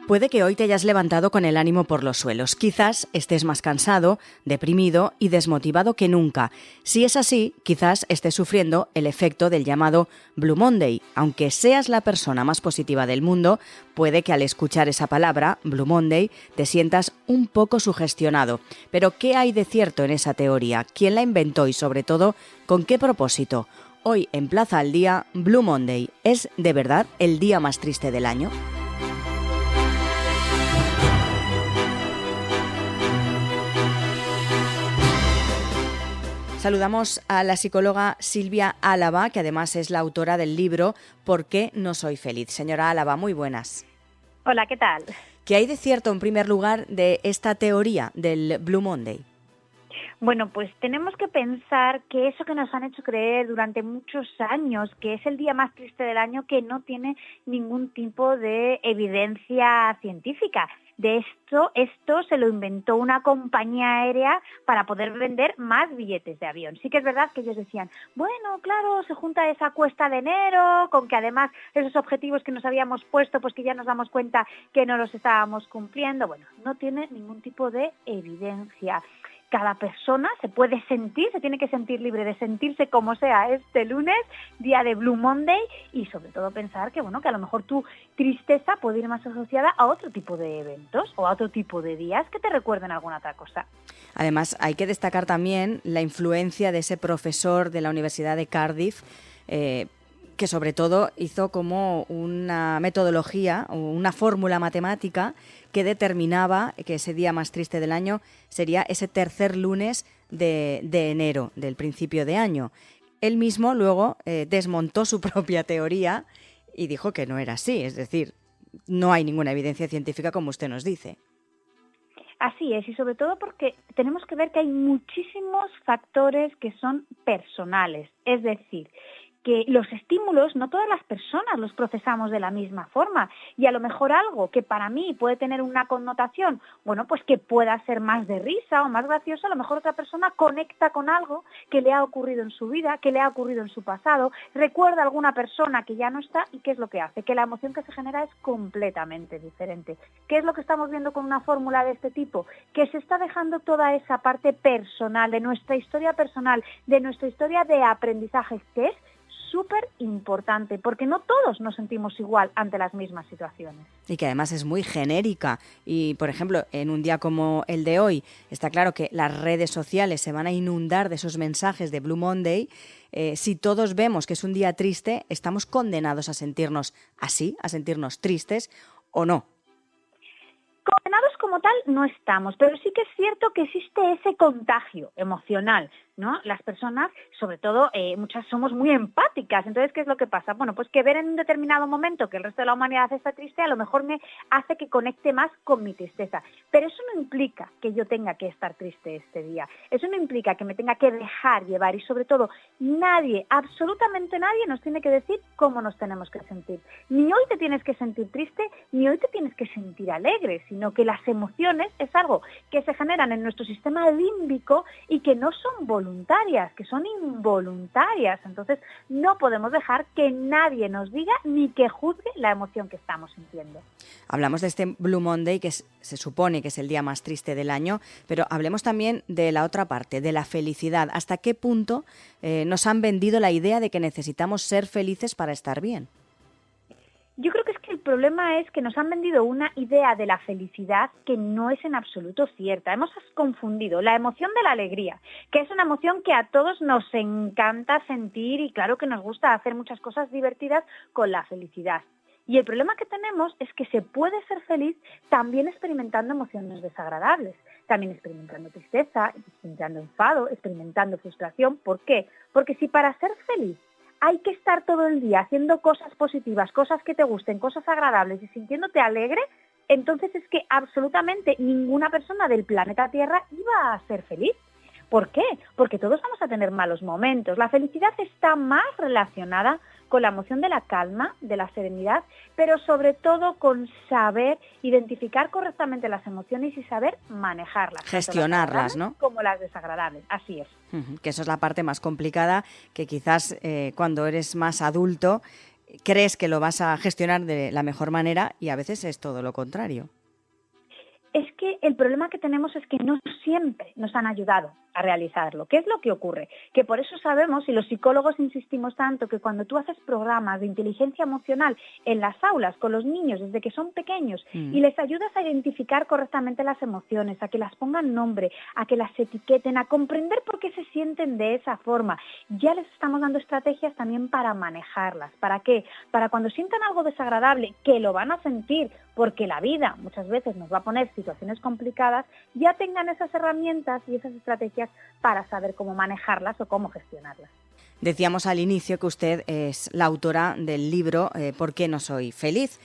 Puede que hoy te hayas levantado con el ánimo por los suelos. Quizás estés más cansado, deprimido y desmotivado que nunca. Si es así, quizás estés sufriendo el efecto del llamado Blue Monday. Aunque seas la persona más positiva del mundo, puede que al escuchar esa palabra, Blue Monday, te sientas un poco sugestionado. Pero ¿qué hay de cierto en esa teoría? ¿Quién la inventó y, sobre todo, con qué propósito? Hoy en Plaza al Día, Blue Monday. ¿Es de verdad el día más triste del año? Saludamos a la psicóloga Silvia Álava, que además es la autora del libro ¿Por qué no soy feliz? Señora Álava, muy buenas. Hola, ¿qué tal? ¿Qué hay de cierto, en primer lugar, de esta teoría del Blue Monday? Bueno, pues tenemos que pensar que eso que nos han hecho creer durante muchos años, que es el día más triste del año, que no tiene ningún tipo de evidencia científica. De esto se lo inventó una compañía aérea para poder vender más billetes de avión. Sí que es verdad que ellos decían, bueno, claro, se junta esa cuesta de enero, con que además esos objetivos que nos habíamos puesto, pues que ya nos damos cuenta que no los estábamos cumpliendo. Bueno, no tiene ningún tipo de evidencia. Cada persona se tiene que sentir libre de sentirse como sea este lunes, día de Blue Monday, y sobre todo pensar que, bueno, que a lo mejor tu tristeza puede ir más asociada a otro tipo de eventos o a otro tipo de días que te recuerden alguna otra cosa. Además, hay que destacar también la influencia de ese profesor de la Universidad de Cardiff, que sobre todo hizo como una metodología o una fórmula matemática que determinaba que ese día más triste del año sería ese tercer lunes de enero, del principio de año. Él mismo luego desmontó su propia teoría y dijo que no era así, es decir, no hay ninguna evidencia científica como usted nos dice. Así es, y sobre todo porque tenemos que ver que hay muchísimos factores que son personales, es decir, que los estímulos no todas las personas los procesamos de la misma forma y a lo mejor algo que para mí puede tener una connotación, bueno, pues que pueda ser más de risa o más gracioso, a lo mejor otra persona conecta con algo que le ha ocurrido en su vida, que le ha ocurrido en su pasado, recuerda a alguna persona que ya no está y ¿qué es lo que hace? Que la emoción que se genera es completamente diferente. ¿Qué es lo que estamos viendo con una fórmula de este tipo? Que se está dejando toda esa parte personal, de nuestra historia personal, de nuestra historia de aprendizaje, que es súper importante, porque no todos nos sentimos igual ante las mismas situaciones. Y que además es muy genérica. Y, por ejemplo, en un día como el de hoy, está claro que las redes sociales se van a inundar de esos mensajes de Blue Monday. Si todos vemos que es un día triste, ¿estamos condenados a sentirnos así, a sentirnos tristes o no? Condenados como tal no estamos, pero sí que es cierto que existe ese contagio emocional, ¿no? Las personas, sobre todo, muchas somos muy empáticas. Entonces, ¿qué es lo que pasa? Bueno, pues que ver en un determinado momento que el resto de la humanidad está triste, a lo mejor me hace que conecte más con mi tristeza. Pero eso no implica que yo tenga que estar triste este día. Eso no implica que me tenga que dejar llevar y, sobre todo, nadie, absolutamente nadie nos tiene que decir cómo nos tenemos que sentir. Ni hoy te tienes que sentir triste, ni hoy te tienes que sentir alegre, sino que las emociones es algo que se generan en nuestro sistema límbico y que no son voluntarias, que son involuntarias. Entonces no podemos dejar que nadie nos diga ni que juzgue la emoción que estamos sintiendo. Hablamos de este Blue Monday, que se supone que es el día más triste del año, pero hablemos también de la otra parte, de la felicidad. ¿Hasta qué punto nos han vendido la idea de que necesitamos ser felices para estar bien? Yo creo que es que el problema es que nos han vendido una idea de la felicidad que no es en absoluto cierta. Hemos confundido la emoción de la alegría, que es una emoción que a todos nos encanta sentir y claro que nos gusta hacer muchas cosas divertidas con la felicidad. Y el problema que tenemos es que se puede ser feliz también experimentando emociones desagradables, también experimentando tristeza, experimentando enfado, experimentando frustración. ¿Por qué? Porque si para ser feliz hay que estar todo el día haciendo cosas positivas, cosas que te gusten, cosas agradables y sintiéndote alegre, entonces es que absolutamente ninguna persona del planeta Tierra iba a ser feliz. ¿Por qué? Porque todos vamos a tener malos momentos. La felicidad está más relacionada con la emoción de la calma, de la serenidad, pero sobre todo con saber identificar correctamente las emociones y saber manejarlas. Gestionarlas, ¿no? Como las desagradables, así es. Que eso es la parte más complicada, que quizás cuando eres más adulto crees que lo vas a gestionar de la mejor manera y a veces es todo lo contrario. Es que el problema que tenemos es que no siempre nos han ayudado a realizarlo. ¿Qué es lo que ocurre? Que por eso sabemos, y los psicólogos insistimos tanto, que cuando tú haces programas de inteligencia emocional en las aulas con los niños desde que son pequeños y les ayudas a identificar correctamente las emociones, a que las pongan nombre, a que las etiqueten, a comprender por qué se sienten de esa forma, ya les estamos dando estrategias también para manejarlas. ¿Para qué? Para cuando sientan algo desagradable, que lo van a sentir, porque la vida muchas veces nos va a poner situaciones complicadas, ya tengan esas herramientas y esas estrategias para saber cómo manejarlas o cómo gestionarlas. Decíamos al inicio que usted es la autora del libro ¿Por qué no soy feliz?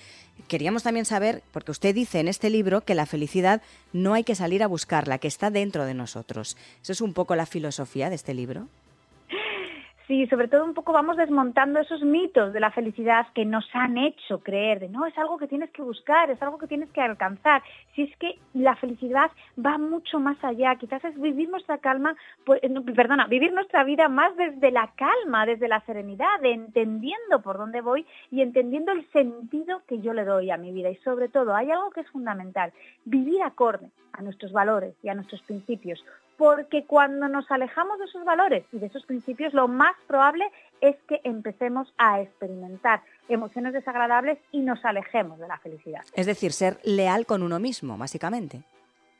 Queríamos también saber, porque usted dice en este libro que la felicidad no hay que salir a buscarla, que está dentro de nosotros. ¿Eso es un poco la filosofía de este libro? Sí, sobre todo un poco vamos desmontando esos mitos de la felicidad que nos han hecho creer de no, es algo que tienes que buscar, es algo que tienes que alcanzar. Si es que la felicidad va mucho más allá, quizás es vivir nuestra vivir nuestra vida más desde la calma, desde la serenidad, entendiendo por dónde voy y entendiendo el sentido que yo le doy a mi vida. Y sobre todo, hay algo que es fundamental, vivir acorde a nuestros valores y a nuestros principios. Porque cuando nos alejamos de esos valores y de esos principios, lo más probable es que empecemos a experimentar emociones desagradables y nos alejemos de la felicidad. Es decir, ser leal con uno mismo, básicamente.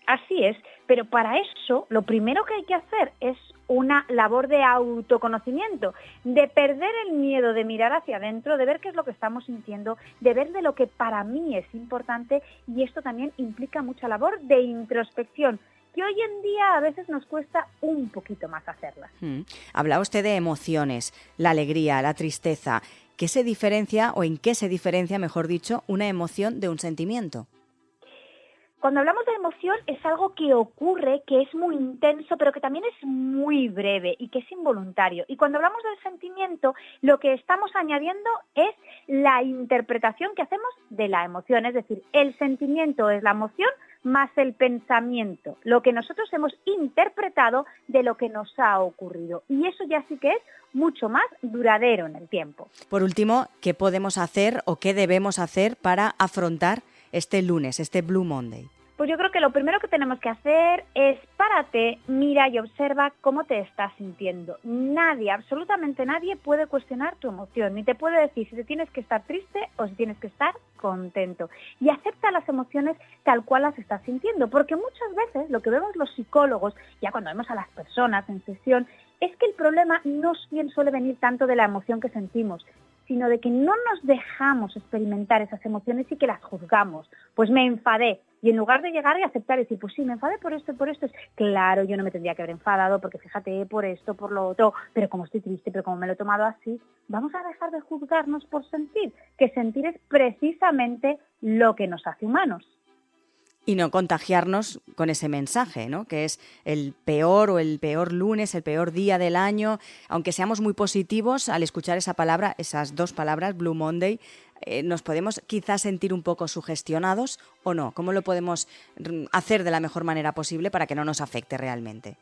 Así es, pero para eso lo primero que hay que hacer es una labor de autoconocimiento, de perder el miedo, de mirar hacia adentro, de ver qué es lo que estamos sintiendo, de ver de lo que para mí es importante, y esto también implica mucha labor de introspección, que hoy en día a veces nos cuesta un poquito más hacerla. Hablaba usted de emociones, la alegría, la tristeza. ¿Qué se diferencia, o en qué se diferencia, mejor dicho, una emoción de un sentimiento? Cuando hablamos de emoción es algo que ocurre, que es muy intenso, pero que también es muy breve y que es involuntario. Y cuando hablamos del sentimiento, lo que estamos añadiendo es la interpretación que hacemos de la emoción. Es decir, el sentimiento es la emoción más el pensamiento, lo que nosotros hemos interpretado de lo que nos ha ocurrido. Y eso ya sí que es mucho más duradero en el tiempo. Por último, ¿qué podemos hacer o qué debemos hacer para afrontar este lunes, este Blue Monday? Pues yo creo que lo primero que tenemos que hacer es párate, mira y observa cómo te estás sintiendo. Nadie, absolutamente nadie puede cuestionar tu emoción, ni te puede decir si te tienes que estar triste o si tienes que estar contento. Y acepta las emociones tal cual las estás sintiendo, porque muchas veces lo que vemos los psicólogos, ya cuando vemos a las personas en sesión, es que el problema no bien suele venir tanto de la emoción que sentimos, sino de que no nos dejamos experimentar esas emociones y que las juzgamos. Pues me enfadé. Y en lugar de llegar y aceptar y decir, pues sí, me enfadé por esto y por esto, es claro, yo no me tendría que haber enfadado porque fíjate, por esto, por lo otro, pero como estoy triste, pero como me lo he tomado así, vamos a dejar de juzgarnos por sentir, que sentir es precisamente lo que nos hace humanos. Y no contagiarnos con ese mensaje, ¿no? Que es el peor lunes, el peor día del año. Aunque seamos muy positivos, al escuchar esa palabra, esas dos palabras, Blue Monday, nos podemos quizás sentir un poco sugestionados o no. ¿Cómo lo podemos hacer de la mejor manera posible para que no nos afecte realmente?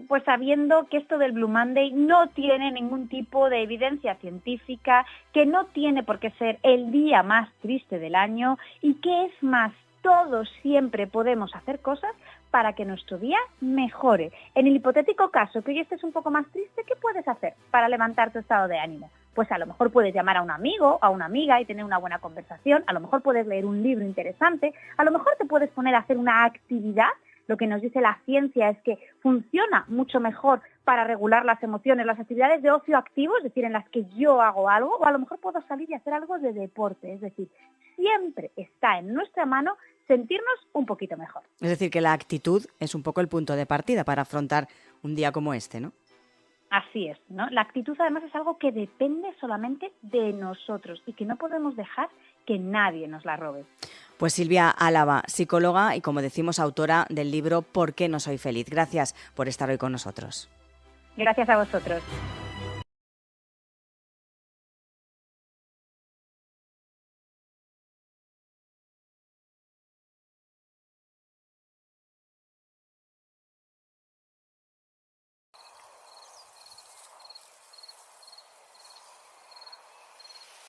Pues sabiendo que esto del Blue Monday no tiene ningún tipo de evidencia científica, que no tiene por qué ser el día más triste del año y que es más, todos siempre podemos hacer cosas para que nuestro día mejore. En el hipotético caso que hoy estés un poco más triste, ¿qué puedes hacer para levantar tu estado de ánimo? Pues a lo mejor puedes llamar a un amigo, a una amiga y tener una buena conversación, a lo mejor puedes leer un libro interesante, a lo mejor te puedes poner a hacer una actividad. Lo que nos dice la ciencia es que funciona mucho mejor para regular las emociones, las actividades de ocio activo, es decir, en las que yo hago algo, o a lo mejor puedo salir y hacer algo de deporte, es decir, siempre está en nuestra mano sentirnos un poquito mejor. Es decir, que la actitud es un poco el punto de partida para afrontar un día como este, ¿no? Así es, ¿no? La actitud además es algo que depende solamente de nosotros y que no podemos dejar que nadie nos la robe. Pues Silvia Álava, psicóloga y, como decimos, autora del libro ¿Por qué no soy feliz? Gracias por estar hoy con nosotros. Gracias a vosotros.